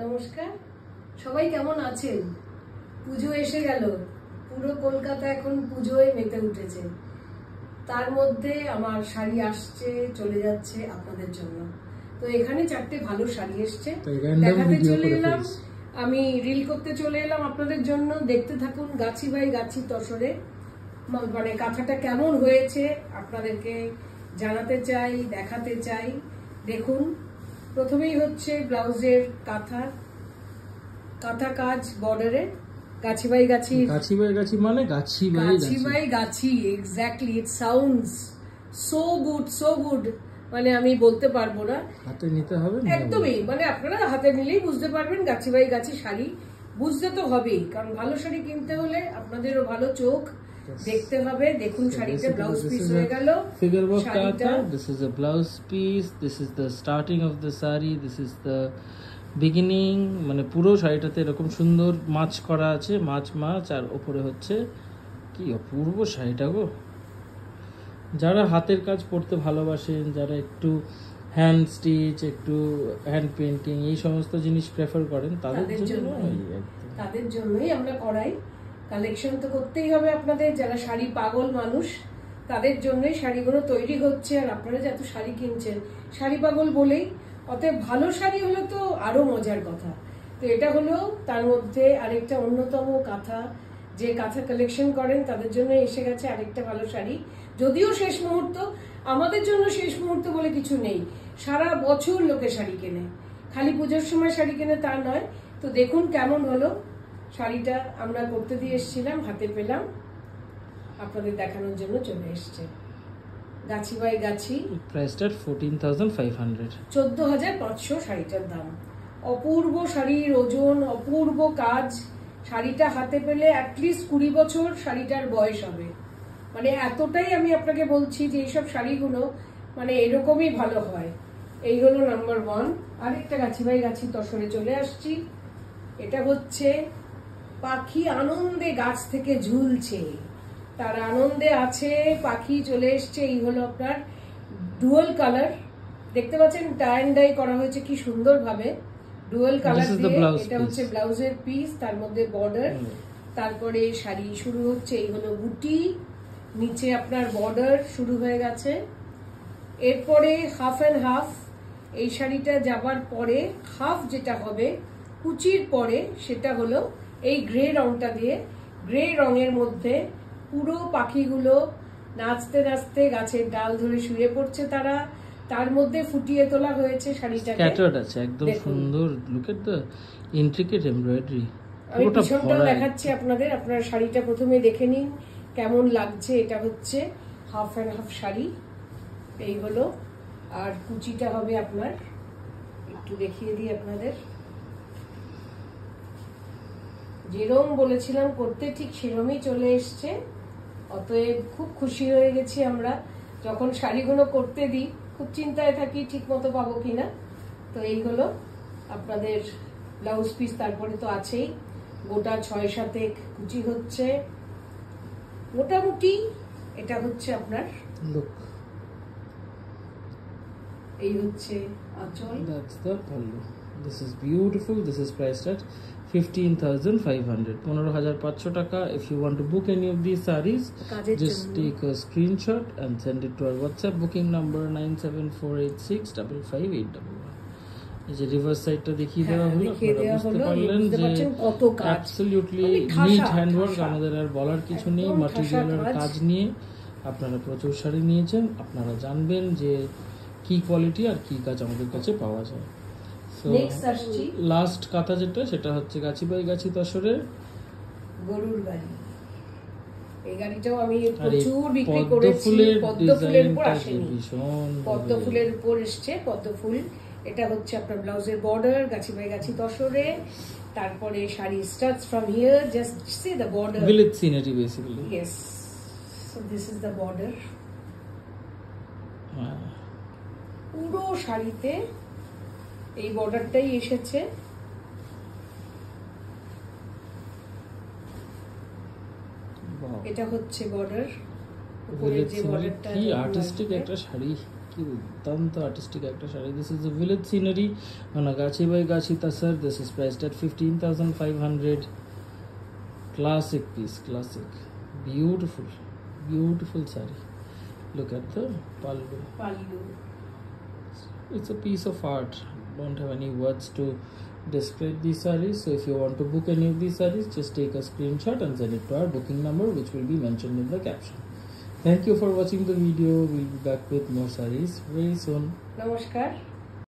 নমস্কার, সবাই কেমন আছেন? পুজো এসে গেল, পুরো কলকাতা এখন পুজোয় মেতে উঠেছে। তার মধ্যে আমার শাড়ি আসছে, চলে যাচ্ছে আপনাদের জন্য। তো এখানে 4টে ভালো শাড়ি এসছে, দেখাতে চলে এলাম। আমি রিল করতে চলে এলাম আপনাদের জন্য। দেখতে থাকুন গাছি বাই গাছি তসরে। মানে কাঁথাটা কেমন হয়েছে আপনাদেরকে জানাতে চাই, দেখাতে চাই। দেখুন, প্রথমেই হচ্ছে ব্লাউজের কাঁথা কাজ বর্ডারে, গাছি বাই গাছি। গাছি বাই গাছি মানে গাছি by Gachhi, exactly. It sounds so good, মানে আমি বলতে পারবো না। হাতে নিতে হবে একদমই, মানে আপনারা হাতে নিলেই বুঝতে পারবেন গাছি বাই গাছি শাড়ি। বুঝতে তো হবেই, কারণ ভালো শাড়ি কিনতে হলে আপনাদেরও ভালো চোখ দেখতে হবে। দেখুন শাড়িটা ব্লাউজ পিস হয়ে গেল। Figure work kaatha. This is a blouse piece. This is the starting of the saree. This is the beginning. মানে পুরো শাড়িটাতে এরকম সুন্দর মাছ করা আছে, মাছ আর উপরে হচ্ছে কি অপূর্ব শাড়িটা গো। যারা হাতের কাজ করতে ভালোবাসেন, যারা একটু হ্যান্ড স্টিচ, একটু হ্যান্ড পেন্টিং এই সমস্ত জিনিস প্রেফার করেন, তাদের জন্যই আমরা করাই। কালেকশন তো করতেই হবে আপনাদের, যারা শাড়ি পাগল মানুষ তাদের জন্যই শাড়িগুলো তৈরি হচ্ছে। আর আপনারা যে এত শাড়ি কিনছেন শাড়ি পাগল বলেই, অতএব ভালো শাড়ি হলে তো আরো মজার কথা। তো এটা হলো তার মধ্যে আরেকটা অন্যতম কাঁথা। যে কাঁথা কালেকশন করেন তাদের জন্য এসে গেছে আরেকটা ভালো শাড়ি। যদিও শেষ মুহূর্ত, আমাদের জন্য শেষ মুহূর্ত বলে কিছু নেই। সারা বছর লোকে শাড়ি কেনে, খালি পুজোর সময় শাড়ি কেনে তা নয়। তো দেখুন কেমন হলো শাড়িটা। আমরা করতে দিয়ে এসেছিলাম, হাতে পেলাম, আপনাদের দেখানোর জন্য চলে এসছে। গাছি বাই গাছি, প্রাইসটা 14,500, 14,500 শাড়িটার দাম। অপূর্ব শাড়ির ওজন, অপূর্ব কাজ। শাড়িটা হাতে পেলে অ্যাটলিস্ট 20 বছর শাড়িটার বয়স হবে। মানে এতটাই আমি আপনাকে বলছি যে এইসব শাড়িগুলো মানে এরকমই ভালো হয়। এই হলো নাম্বার 1। আরেকটা গাছি বাই গাছি তসরে চলে আসছি। এটা হচ্ছে পাখি আনন্দে গাছ থেকে ঝুলছে, তার আনন্দে আছে, পাখি চলে এসছে। এই হলো আপনার ডুয়াল কালার, দেখতে পাচ্ছেন টাই এন্ড ডাই করা হয়েছে কি সুন্দর ভাবে, ডুয়াল কালার দিয়ে। এটা হচ্ছে ব্লাউজের পিস, তার মধ্যে বর্ডার, তারপরে শাড়ি শুরু হচ্ছে। এই হলো বুটি, নিচে আপনার বর্ডার শুরু হয়ে গেছে। এরপরে হাফ এন্ড হাফ, এই শাড়িটা যাবার পরে হাফ যেটা হবে কুচির পরে, সেটা হলো এই গ্রে রংটা দিয়ে। গ্রে রঙের মধ্যে পুরো পাখিগুলো নাচতে নাচতে গাছের ডাল ধরে শুয়ে পড়ছে তারা। তার মধ্যে ফুটিয়ে তোলা হয়েছে শাড়িটাকে, স্ক্যাটার্ড আছে, একদম সুন্দর। Look at the intricate embroidery. আমি পিছনটাও দেখাচ্ছি আপনাদের, আপনারা শাড়িটা প্রথমে দেখে নিন কেমন লাগছে। এটা হচ্ছে হাফ এন্ড হাফ শাড়ি, এই হলো। আর কুচিটা হবে আপনার, একটু দেখিয়ে দিই আপনাদের। যেরকম বলেছিলাম করতে ঠিক সেরকমই চলে এসছে। অতএব খুব খুশি হয়ে গেছি আমরা। যখন শাড়িগুলো করতে দিই খুব চিন্তায় থাকি ঠিক মতো পাবো কিনা। তো এই হলো আপনাদের ব্লাউজ পিস, তারপরে তো আছেই গোটা 6-7 কুচি হচ্ছে মোটামুটি। এটা হচ্ছে আপনার লুক, এই হচ্ছে আঁচল। That's the pallu. This is beautiful. This is priced at 15,500, 15,500 টাকা। If you want to book any of these sarees, just take a screenshot and send it to our WhatsApp booking number 9748655811. এই যে reverse সাইডটা দেখিয়ে দেওয়া হলো, আপনারা বুঝতে পারলেন যে অ্যাবসলিউটলি নিট হ্যান্ডওয়ার্ক। আমাদের আর বলার কিছু নেই। ম্যাটেরিয়ালের কাজ নিয়ে আপনারা প্রচুর শাড়ি নিয়েছেন, আপনারা জানবেন যে কি কোয়ালিটি আর কি কাজ আমাদের কাছে পাওয়া যায়। লাস্ট কাঁথা যেটা, সেটা হচ্ছে গাছি বাই গাছি তসরের গরুর গাড়ি। এই গাড়িটাও আমি প্রচুর বিক্রি করেছি। পদ্ম ফুলের উপর আসেনি, পদ্ম ফুলের উপর এসছে। পদ্ম ফুল, এটা হচ্ছে আপনার ব্লাউজের বর্ডার, গাছি বাই গাছি তসরে। তারপরে sari starts from here, just see the border, village scenery basically. Yes, so this is the border. পুরো শাড়িতে এই বর্ডারটাই এসেছে। এটা হচ্ছে বর্ডার, উপরে যে বর্ডারটা, কি আর্টিস্টিক একটা শাড়ি। কি দুর্দান্ত আর্টিস্টিক একটা sari. This is a village scenery on a Gachhi by Gachhi তাসার। This is priced at 15,500. Classic piece, classic, beautiful, beautiful saree. Look at the pallu. It's a piece of art. Don't have any words to describe these sarees. So if you want to book any of these sarees, just take a screenshot and send it to our booking number, which will be mentioned in the caption. Thank you for watching the video. We'll be back with more sarees very soon. Namaskar.